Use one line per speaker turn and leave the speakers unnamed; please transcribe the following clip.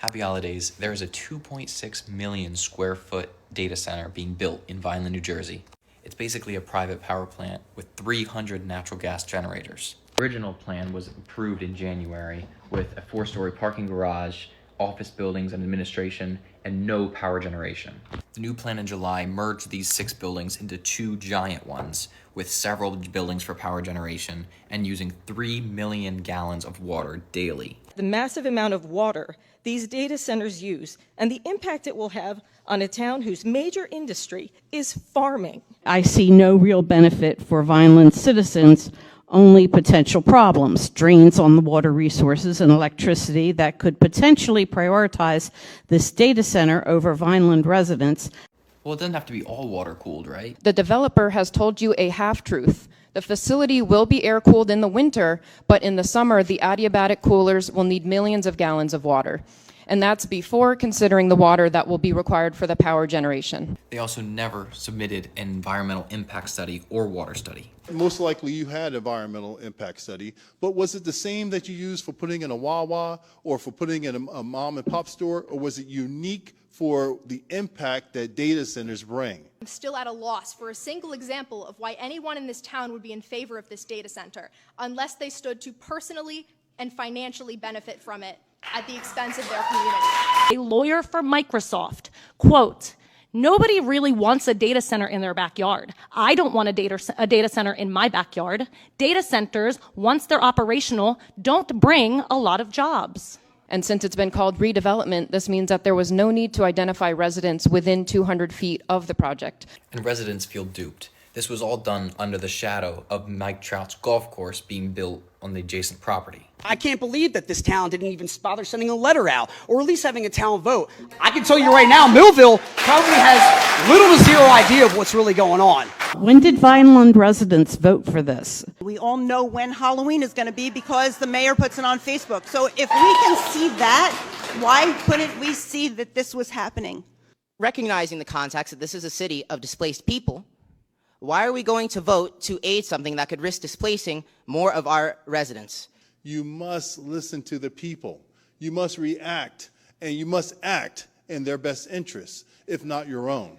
Happy holidays. There is a 2.6 million square foot data center being built in Vineland, New Jersey. It's basically a private power plant with 300 natural gas generators. The original plan was approved in January with a 4-story parking garage, office buildings and administration, and no power generation. The new plan in July merged these 6 buildings into 2 giant ones with several buildings for power generation and using 3 million gallons of water daily.
The massive amount of water these data centers use and the impact it will have on a town whose major industry is farming.
I see no real benefit for Vineland citizens, only potential problems, drains on the water resources and electricity that could potentially prioritize this data center over Vineland residents.
Well, it doesn't have to be all water cooled, right?
The developer has told you a half-truth. The facility will be air-cooled in the winter, but in the summer, the adiabatic coolers will need millions of gallons of water. And that's before considering the water that will be required for the power generation.
They also never submitted an environmental impact study or water study.
Most likely you had environmental impact study, but was it the same that you used for putting in a Wawa or for putting in a mom and pop store, or was it unique for the impact that data centers bring?
I'm still at a loss for a single example of why anyone in this town would be in favor of this data center, unless they stood to personally and financially benefit from it at the expense of their community.
A lawyer for Microsoft, quote, "Nobody really wants a data center in their backyard. I don't want a data center in my backyard. Data centers, once they're operational, don't bring a lot of jobs."
And since it's been called redevelopment, this means that there was no need to identify residents within 200 feet of the project.
And residents feel duped. This was all done under the shadow of Mike Trout's golf course being built on the adjacent property.
I can't believe that this town didn't even bother sending a letter out, or at least having a town vote. I can tell you right now, Millville probably has little to zero idea of what's really going on.
When did Vineland residents vote for this?
We all know when Halloween is going to be because the mayor puts it on Facebook. So if we can see that, why couldn't we see that this was happening?
Recognizing the context that this is a city of displaced people, why are we going to vote to aid something that could risk displacing more of our residents?
You must listen to the people. You must react, and you must act in their best interests, if not your own.